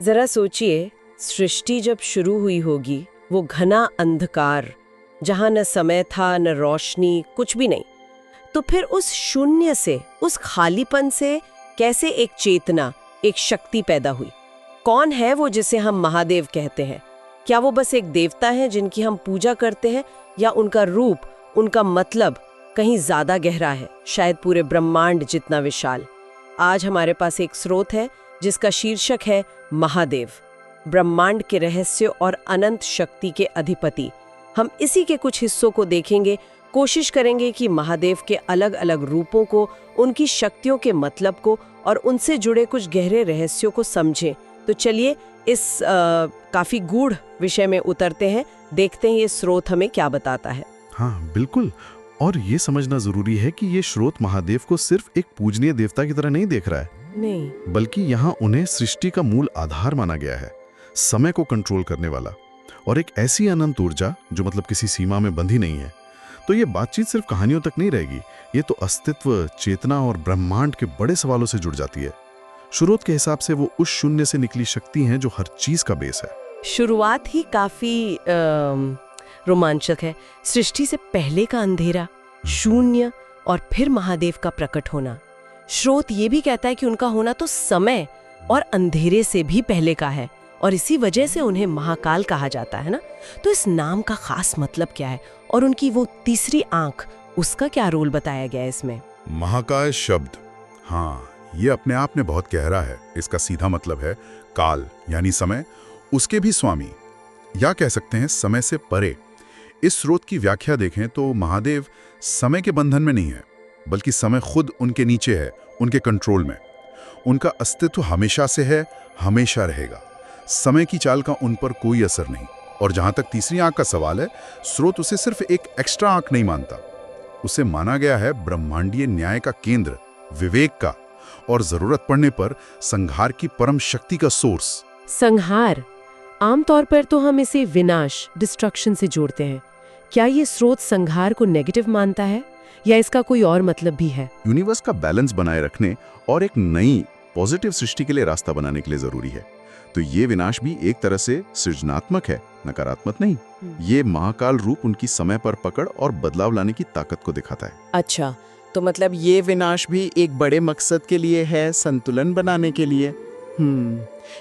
जरा सोचिए, सृष्टि जब शुरू हुई होगी, वो घना अंधकार, जहां न समय था न रोशनी, कुछ भी नहीं। तो फिर उस शून्य से, उस खालीपन से कैसे एक चेतना, एक शक्ति पैदा हुई? कौन है वो जिसे हम महादेव कहते हैं? क्या वो बस एक देवता है जिनकी हम पूजा करते हैं, या उनका रूप, उनका मतलब कहीं ज्यादा गहरा है, शायद पूरे ब्रह्मांड जितना विशाल? आज हमारे पास एक स्रोत है जिसका शीर्षक है महादेव, ब्रह्मांड के रहस्य और अनंत शक्ति के अधिपति। हम इसी के कुछ हिस्सों को देखेंगे, कोशिश करेंगे कि महादेव के अलग अलग रूपों को, उनकी शक्तियों के मतलब को और उनसे जुड़े कुछ गहरे रहस्यों को समझें। तो चलिए इस काफी गूढ़ विषय में उतरते हैं, देखते हैं ये स्रोत हमें क्या बताता है। हाँ बिल्कुल। और ये समझना जरूरी है कि ये स्रोत महादेव को सिर्फ एक पूजनीय देवता की तरह नहीं देख रहा है, नहीं, बल्कि यहाँ उन्हें सृष्टि का मूल आधार माना गया है, समय को कंट्रोल करने वाला, और एक ऐसी अनंत ऊर्जा जो मतलब किसी सीमा में बंधी नहीं है। तो ये बातचीत सिर्फ कहानियों तक नहीं रहेगी, ये तो अस्तित्व, चेतना और ब्रह्मांड के बड़े सवालों से जुड़ जाती है। स्रोत के हिसाब से वो उस शून्य से निकली शक्ति हैं जो हर चीज का बेस है। शुरुआत ही काफी रोमांचक है। सृष्टि से पहले का अंधेरा, शून्य, और फिर महादेव का प्रकट होना। स्रोत ये भी कहता है कि उनका होना तो समय और अंधेरे से भी पहले का है, और इसी वजह से उन्हें महाकाल कहा जाता है ना। तो इस नाम का खास मतलब क्या है, और उनकी वो तीसरी आंख, उसका क्या रोल बताया गया है इसमें? महाकाय शब्द, हाँ, ये अपने आप में बहुत गहरा है। इसका सीधा मतलब है काल यानी समय, उसके भी स्वामी, या कह सकते हैं समय से परे। इस स्रोत की व्याख्या देखें तो महादेव समय के बंधन में नहीं है, बल्कि समय खुद उनके नीचे है, उनके कंट्रोल में। उनका अस्तित्व हमेशा से है, हमेशा रहेगा। समय की चाल का उन पर कोई असर नहीं। और जहां तक तीसरी आंख का सवाल है, स्रोत उसे सिर्फ एक एक्स्ट्रा आंख नहीं मानता, उसे माना गया है ब्रह्मांडीय न्याय का केंद्र, विवेक का, और जरूरत पड़ने पर संहार की परम शक्ति का सोर्स। संहार, आमतौर पर तो हम इसे विनाश, डिस्ट्रक्शन से जोड़ते हैं। क्या ये स्रोत संहार को नेगेटिव मानता है, या इसका कोई और मतलब भी है? यूनिवर्स का बैलेंस बनाए रखने और एक नई पॉजिटिव सृष्टि के लिए रास्ता बनाने के लिए जरूरी है। तो ये विनाश भी एक तरह से सृजनात्मक है, नकारात्मक नहीं। ये महाकाल रूप उनकी समय पर पकड़ और बदलाव लाने की ताकत को दिखाता है। अच्छा, तो मतलब ये विनाश भी एक बड़े मकसद के लिए है, संतुलन बनाने के लिए।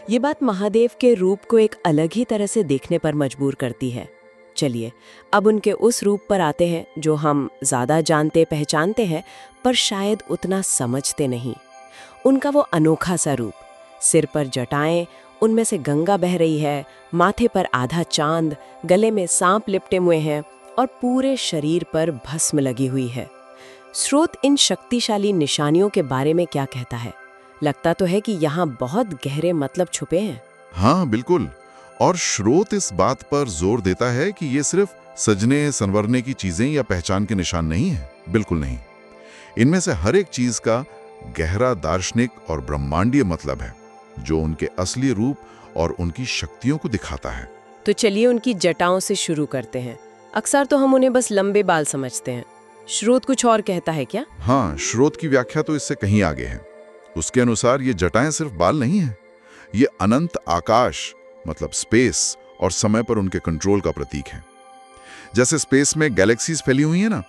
ये बात महादेव के रूप को एक अलग ही तरह से देखने पर मजबूर करती है। चलिए अब उनके उस रूप पर आते हैं जो हम ज्यादा जानते पहचानते हैं, पर शायद उतना समझते नहीं। उनका वो अनोखा सा रूप, सिर पर जटाएं, उनमें से गंगा बह रही है, माथे पर आधा चांद, गले में सांप लिपटे हुए हैं, और पूरे शरीर पर भस्म लगी हुई है। स्रोत इन शक्तिशाली निशानियों के बारे में क्या कहता है? लगता तो है कि यहाँ बहुत गहरे मतलब छुपे हैं। हाँ बिल्कुल, और स्रोत इस बात पर जोर देता है कि ये सिर्फ सजने संवरने की चीजें या पहचान के निशान नहीं है। बिल्कुल नहीं, इनमें से हर एक चीज का गहरा दार्शनिक और ब्रह्मांडीय मतलब है, जो उनके असली रूप और उनकी शक्तियों को दिखाता है। तो चलिए उनकी जटाओं से शुरू करते हैं। अक्सर तो हम उन्हें बस लंबे बाल समझते हैं। स्रोत कुछ और कहता है क्या? हाँ, स्रोत की व्याख्या तो इससे कहीं आगे है। उसके अनुसार ये जटाएं सिर्फ बाल नहीं है, ये अनंत आकाश मतलब स्पेस और समय पर उनके कंट्रोल का प्रतीक है। जैसे स्पेस में गैलेक्सीज फैली हुई है ना,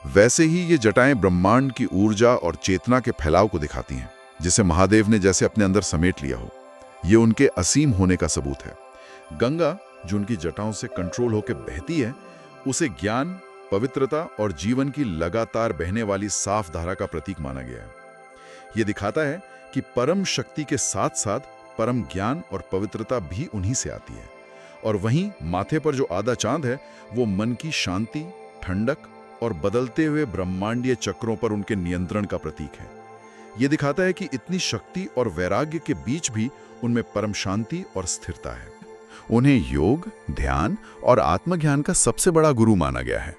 वैसे ही ये जटाएं ब्रह्मांड की ऊर्जा और चेतना के फैलाव को दिखाती हैं, जिसे महादेव ने जैसे अपने अंदर समेट लिया हो। ये उनके असीम होने का सबूत है। गंगा जो उनकी जटाओं से कंट्रोल होकर बहती है, उसे ज्ञान, पवित्रता और जीवन की लगातार बहने वाली साफ धारा का प्रतीक माना गया है। ये दिखाता है कि परम शक्ति के साथ साथ परम ज्ञान और पवित्रता भी उन्हीं से आती है। और वहीं माथे पर जो आधा चांद है, वो मन की शांति, ठंडक और बदलते हुए ब्रह्मांडीय चक्रों पर उनके नियंत्रण का प्रतीक है। ये दिखाता है कि इतनी शक्ति और वैराग्य के बीच भी उनमें परम शांति और स्थिरता है। उन्हें योग, ध्यान और आत्मज्ञान का सबसे बड़ा गुरु माना गया है।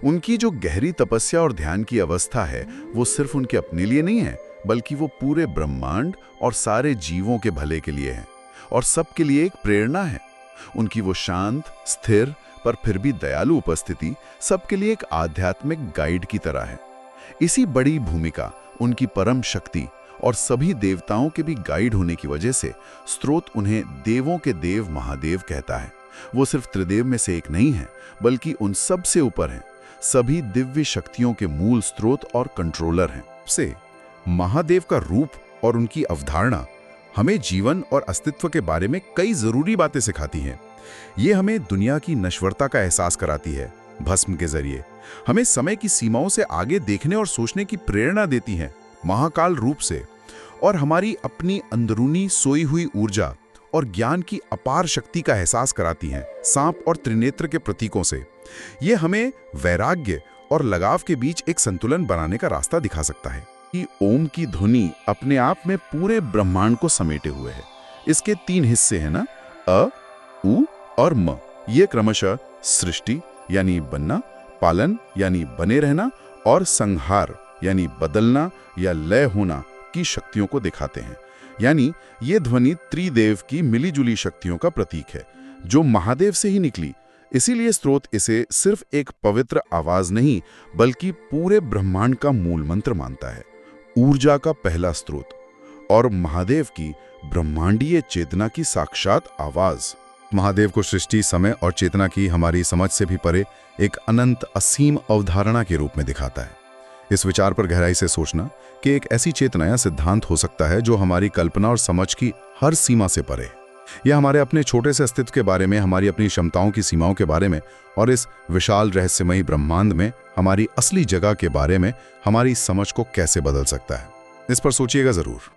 उनकी जो गहरी तपस्या और ध्यान की अवस्था है, वो सिर्फ उनके अपने लिए नहीं है, बल्कि वो पूरे ब्रह्मांड और सारे जीवों के भले के लिए है, और सबके लिए एक प्रेरणा है। उनकी वो शांत, स्थिर पर फिर भी दयालु उपस्थिति सबके लिए एक आध्यात्मिक गाइड की तरह है। इसी बड़ी भूमिका उनकी परम शक्ति और सभी देवताओं के भी गाइड होने की वजह से स्रोत उन्हें देवों के देव महादेव कहता है। वो सिर्फ त्रिदेव में से एक नहीं है, बल्कि उन सब से ऊपर हैं। सभी दिव्य शक्तियों के मूल स्रोत और कंट्रोलर हैं। से महादेव का रूप और उनकी अवधारणा हमें जीवन और अस्तित्व के बारे में कई जरूरी बातें सिखाती हैं। ये हमें दुनिया की नश्वरता का एहसास कराती है भस्म के जरिए, हमें समय की सीमाओं से आगे देखने और सोचने की प्रेरणा देती हैं महाकाल रूप से, और हमारी अपनी अंदरूनी सोई हुई ऊर्जा और ज्ञान की अपार शक्ति का एहसास कराती हैं सांप और त्रिनेत्र के प्रतीकों से। ये हमें वैराग्य और लगाव के बीच एक संतुलन बनाने का रास्ता दिखा सकता है कि ओम की ध्वनि अपने आप में पूरे ब्रह्मांड को समेटे हुए है। इसके 3 हिस्से हैं ना, अ, उ और म। ये क्रमशः सृष्टि यानी बनना, पालन यानी बने रहना, और संहार यानी बदलना या लय होना की शक्तियों को दिखाते हैं। यानी ये ध्वनि त्रिदेव की मिलीजुली शक्तियों का प्रतीक है जो महादेव से ही निकली। इसीलिए स्रोत इसे सिर्फ एक पवित्र आवाज नहीं, बल्कि पूरे ब्रह्मांड का मूल मंत्र मानता है, ऊर्जा का पहला स्रोत और महादेव की ब्रह्मांडीय चेतना की साक्षात आवाज। महादेव को सृष्टि, समय और चेतना की हमारी समझ से भी परे एक अनंत असीम अवधारणा के रूप में दिखाता है। इस विचार पर गहराई से सोचना कि एक ऐसी चेतना या सिद्धांत हो सकता है जो हमारी कल्पना और समझ की हर सीमा से परे है। यह हमारे अपने छोटे से अस्तित्व के बारे में, हमारी अपनी क्षमताओं की सीमाओं के बारे में और इस विशाल रहस्यमयी ब्रह्मांड में हमारी असली जगह के बारे में हमारी समझ को कैसे बदल सकता है। इस पर सोचिएगा जरूर।